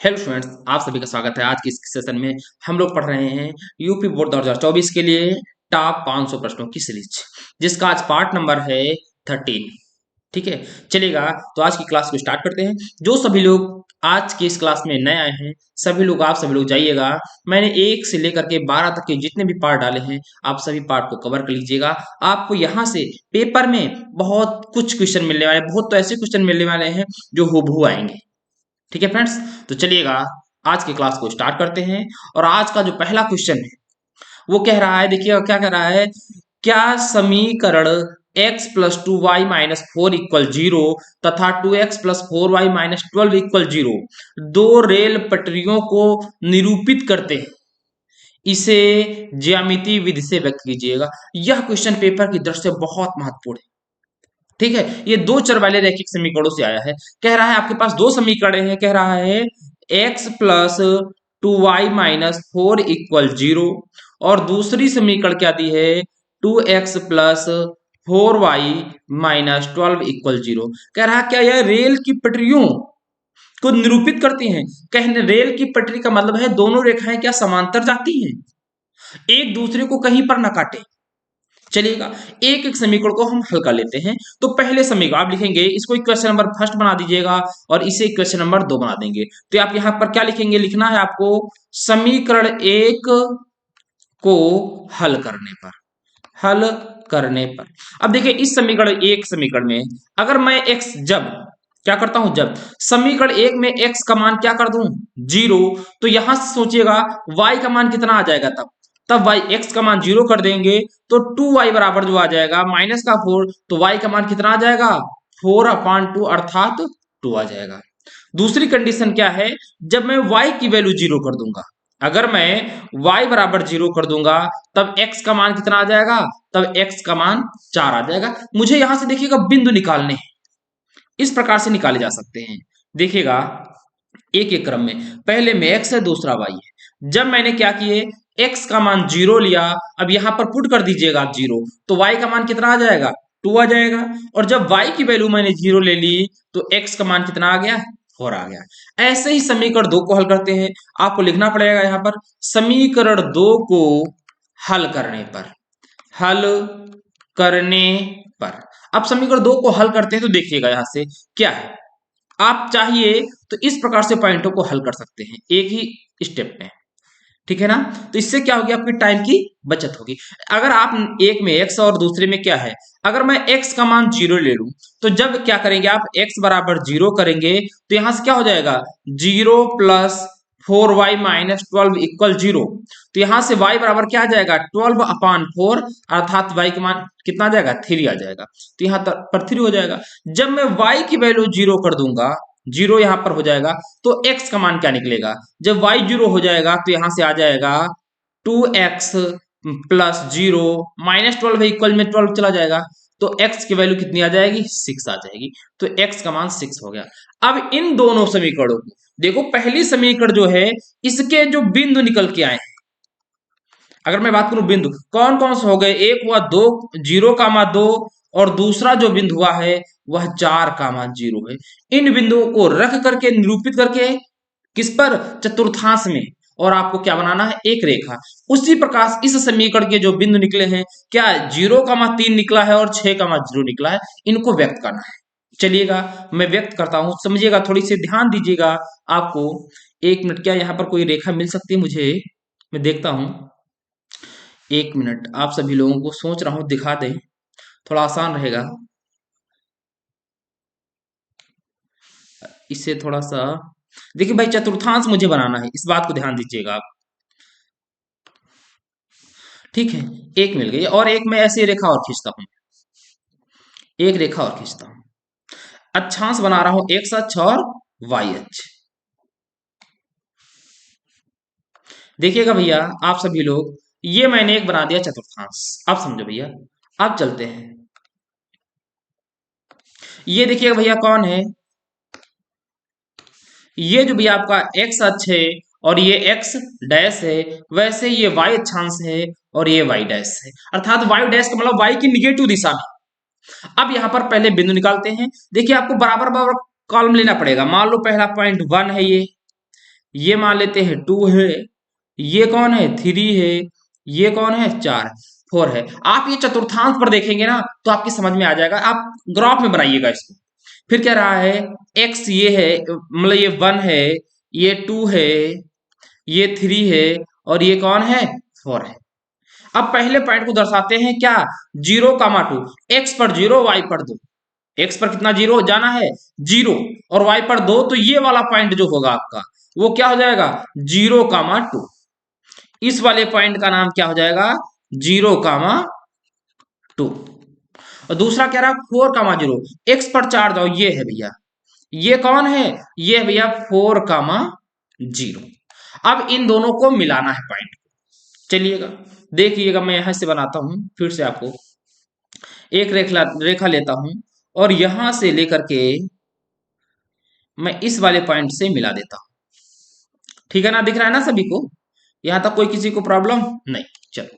Hello students, आप सभी का स्वागत है। आज की इस सेशन में हम लोग पढ़ रहे हैं यूपी बोर्ड 2024 के लिए टॉप 500 प्रश्नों की सीरीज, जिसका आज पार्ट नंबर है 13। ठीक है, चलेगा। तो आज की क्लास को स्टार्ट करते हैं। जो सभी लोग आज की इस क्लास में नए आए हैं, आप सभी लोग जाइएगा। मैंने 1 से लेकर के 12 तक के जितने भी पार्ट डाले हैं, आप सभी पार्ट को कवर कर लीजिएगा। आपको यहाँ से पेपर में बहुत कुछ क्वेश्चन मिलने वाले, बहुत तो ऐसे क्वेश्चन मिलने वाले हैं जो हूबहू आएंगे। ठीक है फ्रेंड्स, तो चलिएगा आज की क्लास को स्टार्ट करते हैं। और आज का जो पहला क्वेश्चन है वो कह रहा है, देखिएगा क्या कह रहा है। क्या समीकरण x plus two y minus four equal zero तथा 2x plus four y minus 12 equal zero दो रेल पटरियों को निरूपित करते हैं? इसे ज्यामितीय विधि से व्यक्त कीजिएगा। यह क्वेश्चन पेपर की दृष्टि से बहुत महत्वपूर्ण है। ठीक है, ये दो चर वाले रैखिक समीकरणों से आया है। कह रहा है आपके पास दो समीकरण है। कह रहा है x plus two y minus four equal zero, और दूसरी समीकरण क्या दी है, 2x plus four y minus 12 equal zero. कह रहा है क्या यह रेल की पटरियों को निरूपित करती हैं? कहने रेल की पटरी का मतलब है दोनों रेखाएं क्या समांतर जाती हैं, एक दूसरे को कहीं पर न काटे। चलिएगा, एक एक समीकरण को हम हल कर लेते हैं। तो पहले समीकरण आप लिखेंगे, इसको इक्वेशन नंबर फर्स्ट बना दीजिएगा और इसे इक्वेशन नंबर 2 बना देंगे। तो आप यहां पर क्या लिखेंगे, लिखना है आपको समीकरण एक को हल करने पर, हल करने पर। अब देखिए इस समीकरण में अगर मैं x जब क्या करता हूं, जब समीकरण एक में x का मान क्या कर दूं, जीरो, तो यहां से सोचिएगा y का मान कितना आ जाएगा, तब y x का मान जीरो कर देंगे तो 2y बराबर जो आ जाएगा माइनस का 4, तो y का मान कितना आ जाएगा, 4/2 अर्थात 2 आ जाएगा। दूसरी कंडीशन क्या है, जब मैं y की वैल्यू जीरो कर दूंगा, अगर मैं y बराबर जीरो कर दूंगा तब x का मान कितना आ जाएगा, तब x का मान 4 आ जाएगा। मुझे यहां से देखिएगा बिंदु निकालने हैं, इस प्रकार से निकाले जा सकते हैं। देखिएगा एक एक क्रम में, पहले में x है, दूसरा y है। जब मैंने क्या किए, x का मान जीरो लिया, अब यहां पर पुट कर दीजिएगा आप जीरो, तो y का मान कितना आ जाएगा, 2 आ जाएगा। और जब y की वैल्यू मैंने जीरो ले ली तो x का मान कितना आ गया, 4 आ गया। ऐसे ही समीकरण दो को हल करते हैं। आपको लिखना पड़ेगा यहां पर समीकरण दो को हल करने पर, हल करने पर। अब समीकरण दो को हल करते हैं तो देखिएगा यहां से क्या है। आप चाहिए तो इस प्रकार से पॉइंटों को हल कर सकते हैं एक ही स्टेप में, ठीक है ना। तो इससे क्या होगी, आपकी टाइम की बचत होगी। अगर आप एक में x और दूसरे में क्या है, अगर मैं x का मान जीरो ले लूं, तो जब क्या करेंगे आप x बराबर जीरो करेंगे तो यहां से क्या हो जाएगा, zero plus four y minus 12 equal zero. तो यहां से y बराबर क्या आ जाएगा, 12/4, अर्थात y का मान कितना आ जाएगा, 3 आ जाएगा। तो यहाँ पर 3 हो जाएगा। जब मैं y की वैल्यू जीरो कर दूंगा, जीरो यहां पर हो जाएगा, तो x का मान क्या निकलेगा, जब y जीरो हो जाएगा तो यहां से आ जाएगा 2x प्लस जीरो माइनस 12 है, इक्वल में 12 चला जाएगा, तो x की वैल्यू कितनी आ जाएगी, 6 आ जाएगी। तो x का मान 6 हो गया। अब इन दोनों समीकरणों को देखो, पहली समीकरण जो है इसके जो बिंदु निकल के आए हैं, अगर मैं बात करूं बिंदु कौन कौन से हो गए, एक हुआ दो, 0,2, और दूसरा जो बिंदु हुआ है वह 4,0 है। इन बिंदुओं को रख करके निरूपित करके किस पर, चतुर्थांश में, और आपको क्या बनाना है, एक रेखा। उसी प्रकार इस समीकरण के जो बिंदु निकले हैं, क्या 0,3 निकला है और 6,0 निकला है, इनको व्यक्त करना है। चलिएगा मैं व्यक्त करता हूं, समझिएगा, थोड़ी सी ध्यान दीजिएगा। आपको 1 मिनट, क्या यहाँ पर कोई रेखा मिल सकती है मुझे, मैं देखता हूं। 1 मिनट, आप सभी लोगों को सोच रहा हूं दिखा दें, थोड़ा आसान रहेगा। इससे थोड़ा सा देखिए भाई, चतुर्थांश मुझे बनाना है, इस बात को ध्यान दीजिएगा आप। ठीक है, एक मिल गई, और एक मैं ऐसी रेखा और खींचता हूं, एक रेखा और खींचता हूं, अक्षांश बना रहा हूं, एक्स अक्ष और वाई अक्ष। देखिएगा भैया आप सभी लोग, ये मैंने एक बना दिया चतुर्थांश। अब समझो भैया, अब चलते हैं। ये देखिएगा भैया कौन है, ये जो भैया आपका एक्स अक्ष है और ये एक्स डैश है, वैसे ये वाई अक्षांश है और ये वाई डैश है, अर्थात वाई डैश का मतलब वाई की निगेटिव दिशा में। अब यहां पर पहले बिंदु निकालते हैं। देखिए आपको बराबर बराबर कॉलम लेना पड़ेगा। मान लो पहला पॉइंट 1 है ये, ये मान लेते हैं 2 है, ये कौन है 3 है, ये कौन है 4 4 है। आप ये चतुर्थांश पर देखेंगे ना तो आपकी समझ में आ जाएगा, आप ग्राफ में बनाइएगा इसको। फिर क्या रहा है, x ये है, मतलब ये 1 है, ये 2 है, ये 3 है, और ये कौन है 4 है। अब पहले पॉइंट को दर्शाते हैं क्या, 0, 2, x पर 0, y पर 2। x पर कितना 0 जाना है 0, और y पर 2, तो ये वाला पॉइंट जो होगा आपका वो क्या हो जाएगा 0, 2। इस वाले पॉइंट का नाम क्या हो जाएगा 0, 2। और दूसरा क्या रहा 4, 0, x पर 4 जाओ, ये है भैया, ये कौन है, ये भैया 4, 0। अब इन दोनों को मिलाना है पॉइंट। चलिएगा देखिएगा, मैं यहां से बनाता हूं, फिर से आपको एक रेखा लेता हूं, और यहां से लेकर के मैं इस वाले पॉइंट से मिला देता हूं। ठीक है ना, दिख रहा है ना सभी को, यहां तक कोई किसी को प्रॉब्लम नहीं। चलो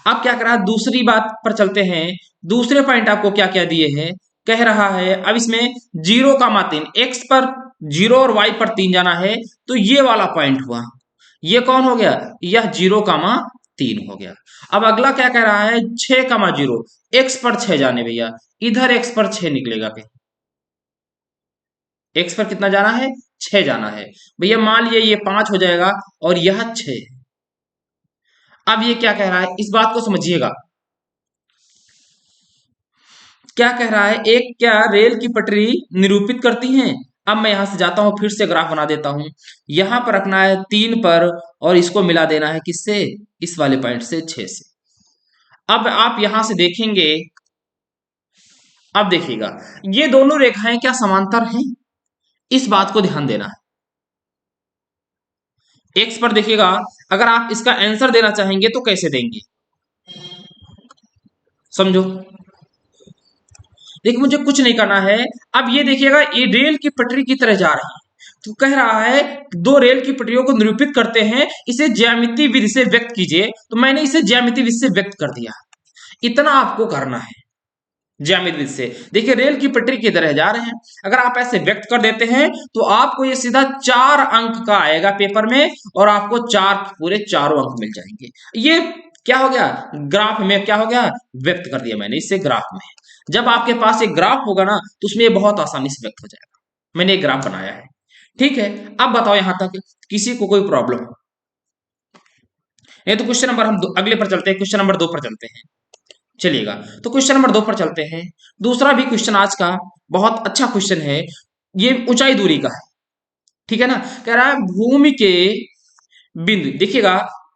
अब क्या करा, दूसरी बात पर चलते हैं। दूसरे पॉइंट आपको क्या क्या दिए हैं, कह रहा है अब इसमें 0, 3, x पर 0 और y पर 3 जाना है, तो ये वाला पॉइंट हुआ, ये कौन हो गया, यह 0, 3 हो गया। अब अगला क्या कह रहा है 6, 0, x पर 6 जाने भैया, इधर x पर 6 निकलेगा कहीं, x पर कितना जाना है 6 जाना है भैया, मान लिया ये 5 हो जाएगा और यह 6 है। अब ये क्या कह रहा है, इस बात को समझिएगा, क्या कह रहा है, एक क्या रेल की पटरी निरूपित करती हैं। अब मैं यहां से जाता हूं, फिर से ग्राफ बना देता हूं, यहां पर रखना है 3 पर, और इसको मिला देना है किससे, इस वाले पॉइंट से 6 से। अब आप यहां से देखेंगे, अब देखिएगा ये दोनों रेखाएं क्या समांतर हैं, इस बात को ध्यान देना है। एक्स पर देखिएगा, अगर आप इसका आंसर देना चाहेंगे तो कैसे देंगे, समझो। देखिए मुझे कुछ नहीं करना है, अब ये देखिएगा ये रेल की पटरी की तरह जा रही है, तो कह रहा है दो रेल की पटरियों को निरूपित करते हैं, इसे ज्यामिति विधि से व्यक्त कीजिए, तो मैंने इसे ज्यामिति विधि से व्यक्त कर दिया। इतना आपको करना है ज्यामिति विधि से। देखिए रेल की पटरी की तरह जा रहे हैं, अगर आप ऐसे व्यक्त कर देते हैं तो आपको ये सीधा 4 अंक का आएगा पेपर में, और आपको पूरे चारों अंक मिल जाएंगे। ये क्या हो गया, ग्राफ में क्या हो गया, व्यक्त कर दिया मैंने इससे ग्राफ में। जब आपके पास एक ग्राफ होगा ना तो उसमें बहुत आसानी से व्यक्त हो जाएगा। मैंने एक ग्राफ बनाया है, ठीक है। अब बताओ यहां तक किसी को कोई प्रॉब्लम हो, नहीं तो क्वेश्चन नंबर हम अगले पर चलते हैं, क्वेश्चन नंबर 2 पर चलते हैं। चलिएगा तो क्वेश्चन नंबर 2 पर चलते हैं। दूसरा भी क्वेश्चन आज का बहुत अच्छा क्वेश्चन है, ये ऊंचाई दूरी का है, ठीक है ना। कह रहा है भूमि के बिंदु, देखिएगा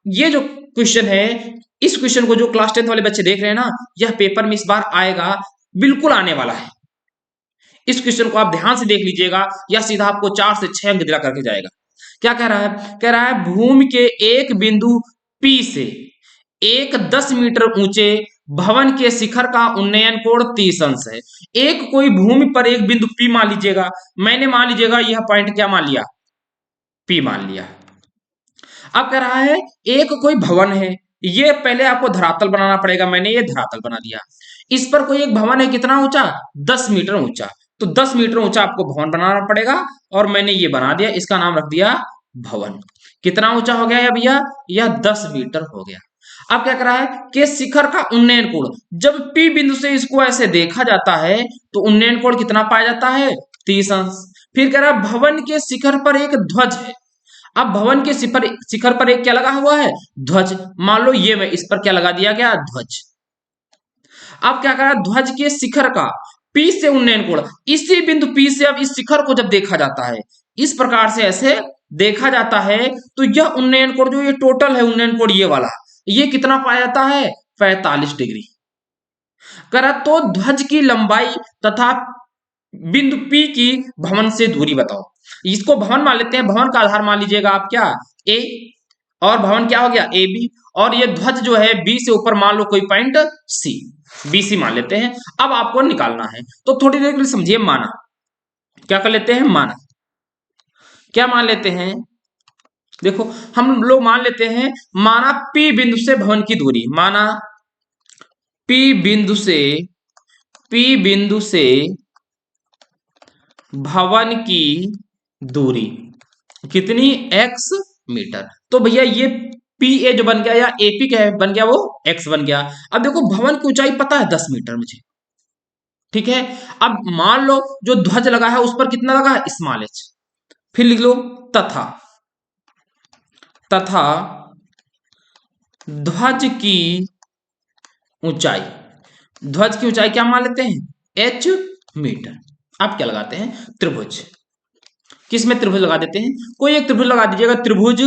ये जो क्वेश्चन है, इस क्वेश्चन को जो क्लास 10 वाले बच्चे देख रहे हैं ना, यह पेपर में इस बार आएगा, बिल्कुल आने वाला है। इस क्वेश्चन को आप ध्यान से देख लीजिएगा, या सीधा आपको 4 से 6 अंक दिला करके जाएगा। क्या कह रहा है, कह रहा है भूमि के एक बिंदु P से एक 10 मीटर ऊंचे भवन के शिखर का उन्नयन कोण 30 अंश है। एक कोई भूमि पर एक बिंदु P मान लीजिएगा, मैंने मान लीजिएगा यह पॉइंट क्या मान लिया, P मान लिया। अब कह रहा है एक कोई भवन है, ये पहले आपको धरातल बनाना पड़ेगा, मैंने ये धरातल बना दिया। इस पर कोई एक भवन है, कितना ऊंचा 10 मीटर ऊंचा, तो 10 मीटर ऊंचा आपको भवन बनाना पड़ेगा, और मैंने ये बना दिया, इसका नाम रख दिया भवन। कितना ऊंचा हो गया भैया, यह 10 मीटर हो गया। अब क्या कर रहा है कि शिखर का उन्नयन कोण, जब P बिंदु से इसको ऐसे देखा जाता है तो उन्नयन कोण कितना पाया जाता है 30 अंश। फिर कह रहा है भवन के शिखर पर एक ध्वज है। अब भवन के शिखर पर एक क्या लगा हुआ है, ध्वज। मान लो ये मैं इस पर क्या लगा दिया गया, ध्वज। अब क्या करा, ध्वज के शिखर का P से उन्नयन कोण, इसी बिंदु P से अब इस शिखर को जब देखा जाता है, इस प्रकार से ऐसे देखा जाता है, तो यह उन्नयन कोण जो ये टोटल है उन्नयन कोण ये वाला, ये कितना पाया जाता है 45 डिग्री। करा तो ध्वज की लंबाई तथा बिंदु P की भवन से दूरी बताओ। इसको भवन मान लेते हैं, भवन का आधार मान लीजिएगा आप क्या A, और भवन क्या हो गया AB, और ये ध्वज जो है B से ऊपर मान लो कोई पॉइंट C, BC मान लेते हैं। अब आपको निकालना है तो थोड़ी देर के लिए समझिए, माना क्या कर लेते हैं, माना क्या मान लेते हैं, देखो हम लोग मान लेते हैं, माना P बिंदु से भवन की दूरी, माना P बिंदु से भवन की दूरी, कितनी x मीटर। तो भैया ये पी ए जो बन गया या एपी क्या है बन गया, वो x बन गया। अब देखो भवन की ऊंचाई पता है 10 मीटर मुझे, ठीक है। अब मान लो जो ध्वज लगा है उस पर कितना लगा है, स्मॉल h। फिर लिख लो तथा, तथा ध्वज की ऊंचाई, ध्वज की ऊंचाई क्या मान लेते हैं, h मीटर। आप क्या लगाते हैं, त्रिभुज। किस में त्रिभुज लगा देते हैं, कोई एक त्रिभुज लगा दीजिएगा, त्रिभुज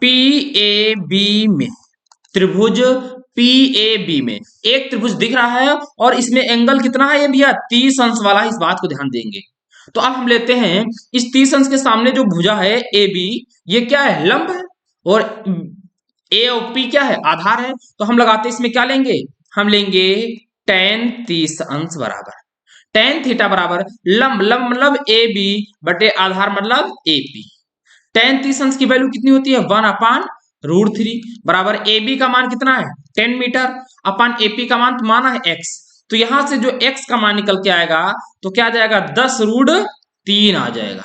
पी ए बी में, त्रिभुज पी ए बी में एक त्रिभुज दिख रहा है और इसमें एंगल कितना है ये भैया, 30 अंश वाला है, इस बात को ध्यान देंगे। तो अब हम लेते हैं इस 30 अंश के सामने जो भुजा है ए बी, ये क्या है, लंब है, और ए और पी क्या है, आधार है। तो हम लगाते हैं इसमें क्या लेंगे, हम लेंगे tan 30 अंश बराबर tan थीटा बराबर लंब, लंब मतलब ए बी बटे आधार मतलब ए पी। tan 30 अंश की वैल्यू कितनी होती है, 1/√3 बराबर ए बी का मान कितना है 10 मीटर अपन ए पी का मान तो माना है x। तो यहां से जो x का मान निकल के आएगा तो क्या आ जाएगा, 10√3 आ जाएगा।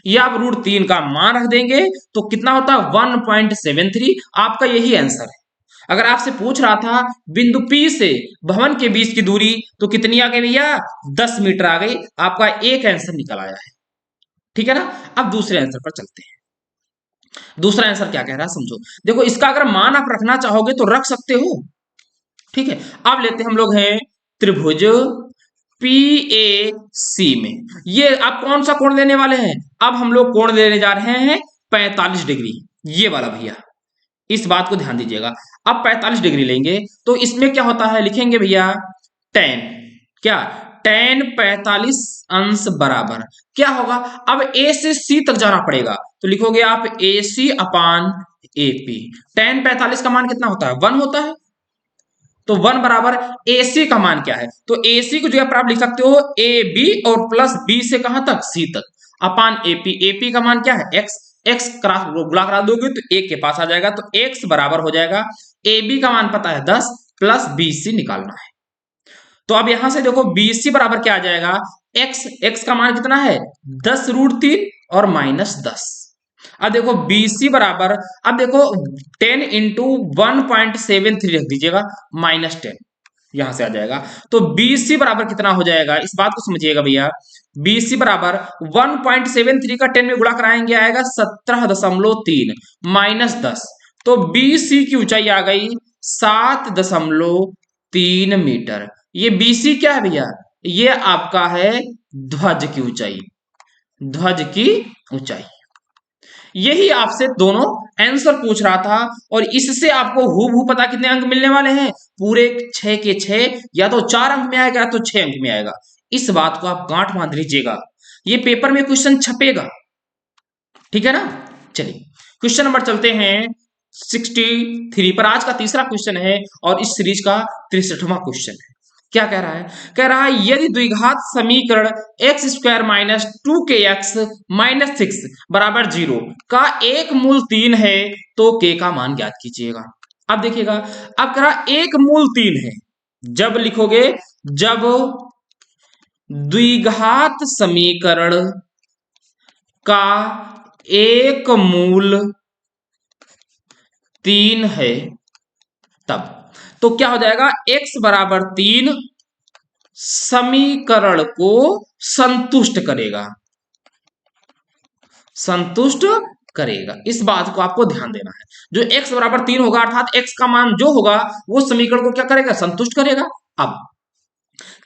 ये आप √3 का मान रख देंगे तो कितना होता है 1.73। आपका यही आंसर है। अगर आपसे पूछ रहा था बिंदु P से भवन के बीच की दूरी तो कितनी आ गई भैया, 10 मीटर आ गई। आपका एक आंसर निकल आया है, ठीक है ना। अब दूसरे आंसर पर चलते हैं। दूसरा आंसर क्या कह रहा है समझो, देखो इसका अगर मान आप रखना चाहोगे तो रख सकते हो, ठीक है। अब लेते हैं हम लोग हैं त्रिभुज पी ए सी में, ये आप कौन सा कोण लेने वाले हैं, अब हम लोग कोण लेने जा रहे हैं 45 डिग्री, ये वाला भैया, इस बात को ध्यान दीजिएगा। अब 45 डिग्री लेंगे तो इसमें क्या होता है, लिखेंगे भैया tan, क्या tan 45 अंश बराबर क्या होगा, अब ए से सी तक जाना पड़ेगा तो लिखोगे आप ए सी अपान ए पी। tan 45 का मान कितना होता है, 1 होता है, तो 1 बराबर AC का मान क्या है, तो AC को जगह पर आप लिख सकते हो ए बी और प्लस बी से कहां तक, सी तक, अपान एपी। एपी का मान क्या है, x, x क्रॉस गुणा करा दोगे तो एक के पास आ जाएगा, तो x बराबर हो जाएगा ए बी का मान पता है 10 प्लस बी सी निकालना है। तो अब यहां से देखो BC बराबर क्या आ जाएगा, x का मान कितना है 10√3 और -10। अब देखो BC बराबर, अब देखो 10 इंटू 1.73 रख दीजिएगा -10, यहां से आ जाएगा। तो BC बराबर कितना हो जाएगा, इस बात को समझिएगा भैया, BC बराबर 1.73 का 10 में गुणा कराएंगे आएगा 17.3 -10, तो BC की ऊंचाई आ गई 7.3 मीटर। ये BC क्या है भैया, ये आपका है ध्वज की ऊंचाई, ध्वज की ऊंचाई। यही आपसे दोनों आंसर पूछ रहा था और इससे आपको हूबहू पता कितने अंक मिलने वाले हैं, पूरे 6 के 6, या तो 4 अंक में आएगा या तो 6 अंक में आएगा। इस बात को आप गांठ बांध लीजिएगा, ये पेपर में क्वेश्चन छपेगा, ठीक है ना। चलिए क्वेश्चन नंबर चलते हैं 63 पर। आज का तीसरा क्वेश्चन है और इस सीरीज का 63वां क्वेश्चन है। क्या कह रहा है, कह रहा है यदि द्विघात समीकरण x² माइनस 2kx माइनस 6 बराबर 0 का एक मूल 3 है तो k का मान ज्ञात कीजिएगा। अब देखिएगा, अब कह रहा एक मूल 3 है, जब लिखोगे, जब द्विघात समीकरण का एक मूल 3 है तब, तो क्या हो जाएगा, x बराबर 3 समीकरण को संतुष्ट करेगा, संतुष्ट करेगा। इस बात को आपको ध्यान देना है, जो x बराबर 3 होगा अर्थात x का मान जो होगा वो समीकरण को क्या करेगा, संतुष्ट करेगा। अब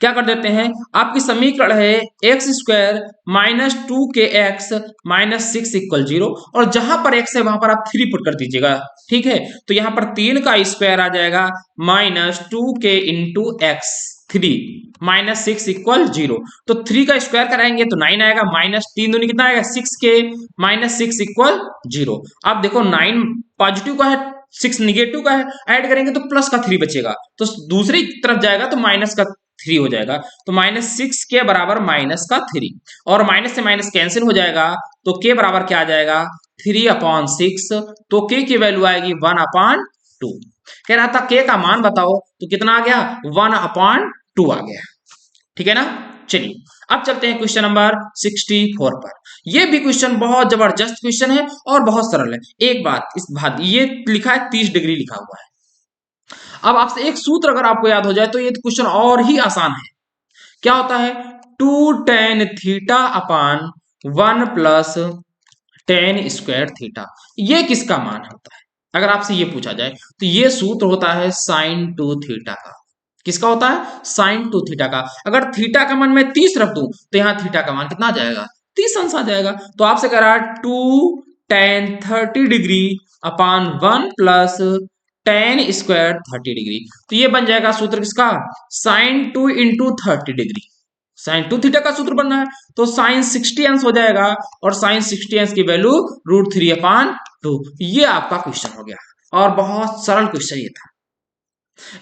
क्या कर देते हैं, आपकी समीकरण है x² minus 2kx minus 6 equal 0, और जहां पर x है वहां पर आप 3 पुट कर दीजिएगा, ठीक है। तो यहां पर 3 का स्क्वायर आ जाएगा minus 2k into x 3 minus 6 equal 0, तो 3 का स्क्वायर कराएंगे तो 9 आएगा, माइनस 3 दूनी कितना आएगा 6k माइनस 6 इक्वल 0। अब देखो 9 पॉजिटिव का है, 6 निगेटिव का है, ऐड करेंगे तो प्लस का 3 बचेगा, तो दूसरी तरफ जाएगा तो माइनस का 3 हो जाएगा, तो -6 के बराबर माइनस का 3, और माइनस से माइनस कैंसिल हो जाएगा तो के बराबर क्या आ जाएगा 3/6, तो के की वैल्यू आएगी 1/2। कह रहा था के का मान बताओ, तो कितना आ गया 1/2 आ गया, ठीक है ना। चलिए अब चलते हैं क्वेश्चन नंबर 64 पर। यह भी क्वेश्चन बहुत जबरदस्त क्वेश्चन है और बहुत सरल है। एक बात इस बात ये लिखा है 30 डिग्री लिखा हुआ है। अब आपसे एक सूत्र अगर आपको याद हो जाए तो ये क्वेश्चन और ही आसान है। क्या होता है, 2 tan theta upon 1 plus tan square theta, ये किसका मान होता है? अगर आपसे ये पूछा जाए तो ये सूत्र होता है sin 2 थीटा का। किसका होता है? sin 2 थीटा का। अगर थीटा का मान मैं 30 रख दूं तो यहाँ थीटा का मान कितना आ जाएगा? 30 अंश आ जाएगा। तो आपसे कह रहा है 2 tan 30 degree upon 1 plus tan square 30 degree. तो ये बन जाएगा सूत्र किसका? sin 2 into 30 degree. Sine 2 theta का सूत्र बनना है तो साइन 60 अंश हो जाएगा और साइन 60 अंश की वैल्यू √3/2। ये आपका क्वेश्चन हो गया और बहुत सरल क्वेश्चन ये था।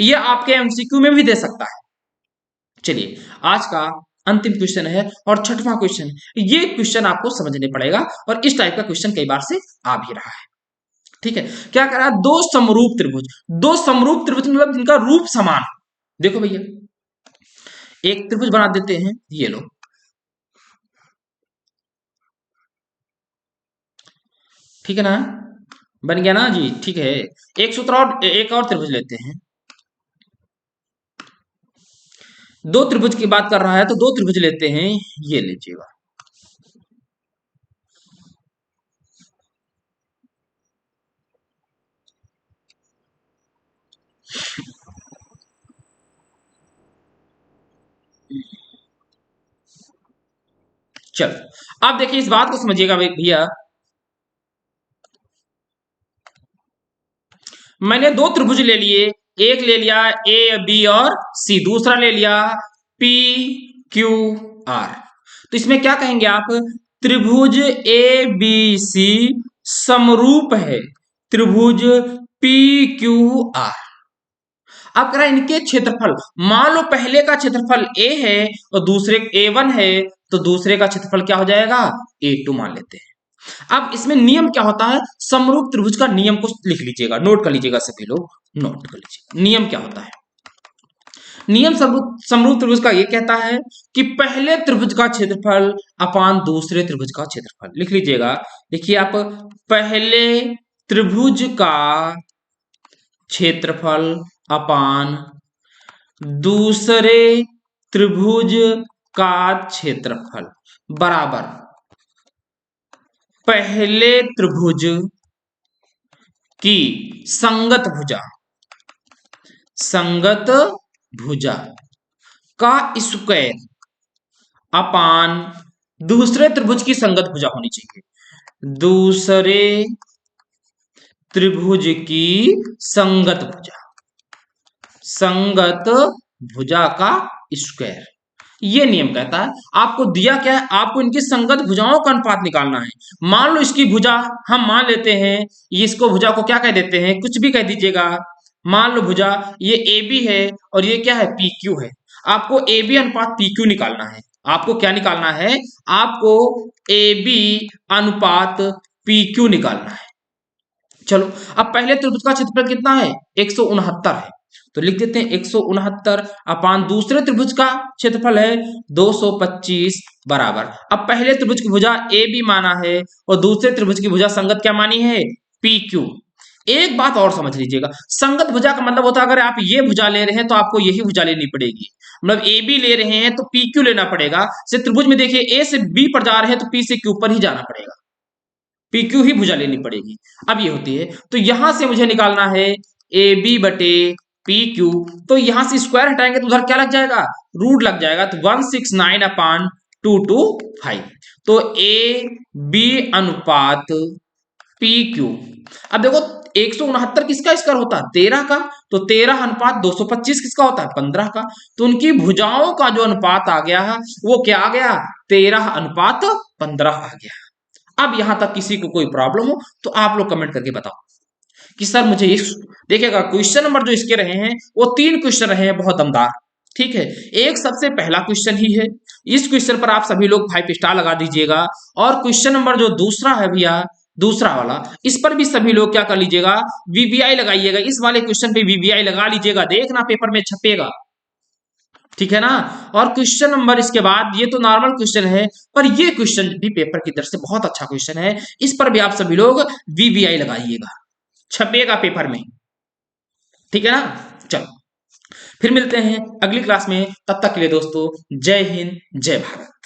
ये आपके एमसीक्यू में भी दे सकता है। चलिए आज का अंतिम क्वेश्चन है और छठवां क्वेश्चन। ये क्वेश्चन आपको समझने पड़ेगा और इस टाइप का क्वेश्चन कई बार से आ भी रहा है। ठीक है, क्या कह रहा है? दो समरूप त्रिभुज मतलब जिनका रूप समान। देखो भैया एक त्रिभुज बना देते हैं, ये लो, ठीक है ना, बन गया ना जी, ठीक है। एक सूत्र और एक और त्रिभुज लेते हैं। दो त्रिभुज की बात कर रहा है तो दो त्रिभुज लेते हैं, ये लीजिएगा। चलो अब देखिए इस बात को समझिएगा भैया, मैंने दो त्रिभुज ले लिए, एक ले लिया ए बी और सी, दूसरा ले लिया पी क्यू आर। तो इसमें क्या कहेंगे आप? त्रिभुज ए बी सी समरूप है त्रिभुज पी क्यू आर। अब कह रहा है इनके क्षेत्रफल, मान लो पहले का क्षेत्रफल ए है और दूसरे A1 है तो दूसरे का क्षेत्रफल क्या हो जाएगा? A2 मान लेते हैं। अब इसमें नियम क्या होता है? समरूप त्रिभुज का नियम को लिख लीजिएगा, नोट कर लीजिएगा, सभी लोग नोट कर लीजिए। नियम क्या होता है? नियम समरूप त्रिभुज का ये कहता है कि पहले त्रिभुज का क्षेत्रफल अपान दूसरे त्रिभुज का क्षेत्रफल। लिख लीजिएगा, देखिए आप, पहले त्रिभुज का क्षेत्रफल अपान दूसरे त्रिभुज का क्षेत्रफल बराबर पहले त्रिभुज की संगत भुजा का स्क्वायर अपान दूसरे त्रिभुज की संगत भुजा होनी चाहिए, दूसरे त्रिभुज की संगत भुजा का स्क्वायर। ये नियम कहता है, आपको दिया क्या है? आपको इनकी संगत भुजाओं का अनुपात निकालना है। मान लो इसकी भुजा हम मान लेते हैं, इसको भुजा को क्या कह देते हैं? कुछ भी कह दीजिएगा। मान लो भुजा ये ए बी है और ये क्या है? पी क्यू है। आपको ए बी अनुपात पी क्यू निकालना है। आपको क्या निकालना है? आपको ए बी अनुपात पी क्यू निकालना है। चलो अब पहले त्रिभुज का क्षेत्रफल कितना है? 169 है, तो लिख देते हैं 169 अपान दूसरे त्रिभुज का क्षेत्रफल है 225 बराबर। अब पहले त्रिभुज की भुजा ए बी माना है और दूसरे त्रिभुज की भुजा संगत क्या मानी है? P Q. एक बात और समझ लीजिएगा, संगत भुजा का मतलब होता है अगर आप ये भुजा ले रहे हैं तो आपको यही भुजा लेनी पड़ेगी। मतलब ए बी ले रहे हैं तो पी क्यू लेना पड़ेगा। से त्रिभुज में देखिए ए से बी पर जा रहे हैं तो पी से क्यू पर ही जाना पड़ेगा, पी क्यू ही भुजा लेनी पड़ेगी। अब ये होती है, तो यहां से मुझे निकालना है ए बी बटे पी क्यू। तो यहां से स्क्वायर हटाएंगे तो उधर क्या लग जाएगा? रूट लग जाएगा। तो 169 अपान 225। तो ए बी अनुपात पी क्यू। अब देखो 169 किसका स्क्वायर होता है? 13 का। तो 13 अनुपात 225 किसका होता है? 15 का। तो उनकी भुजाओं का जो अनुपात आ गया वो क्या आ गया? 13 अनुपात 15 आ गया। अब यहां तक किसी को कोई प्रॉब्लम हो तो आप लोग कमेंट करके बताओ कि सर मुझे इस, देखिएगा क्वेश्चन नंबर जो इसके रहे हैं वो 3 क्वेश्चन रहे हैं बहुत दमदार। ठीक है, एक सबसे पहला क्वेश्चन ही है, इस क्वेश्चन पर आप सभी लोग 5 स्टार लगा दीजिएगा। और क्वेश्चन नंबर जो दूसरा है भैया, दूसरा वाला, इस पर भी सभी लोग क्या कर लीजिएगा? वीवीआई लगाइएगा। इस वाले क्वेश्चन पे वीवीआई लगा लीजिएगा, देखना पेपर में छपेगा। ठीक है ना। और क्वेश्चन नंबर इसके बाद, ये तो नॉर्मल क्वेश्चन है, पर ये क्वेश्चन भी पेपर की तरफ से बहुत अच्छा क्वेश्चन है, इस पर भी आप सभी लोग वीवीआई लगाइएगा, छपेगा पेपर में, ठीक है ना। चलो फिर मिलते हैं अगली क्लास में, तब तक के लिए दोस्तों जय हिंद जय भारत।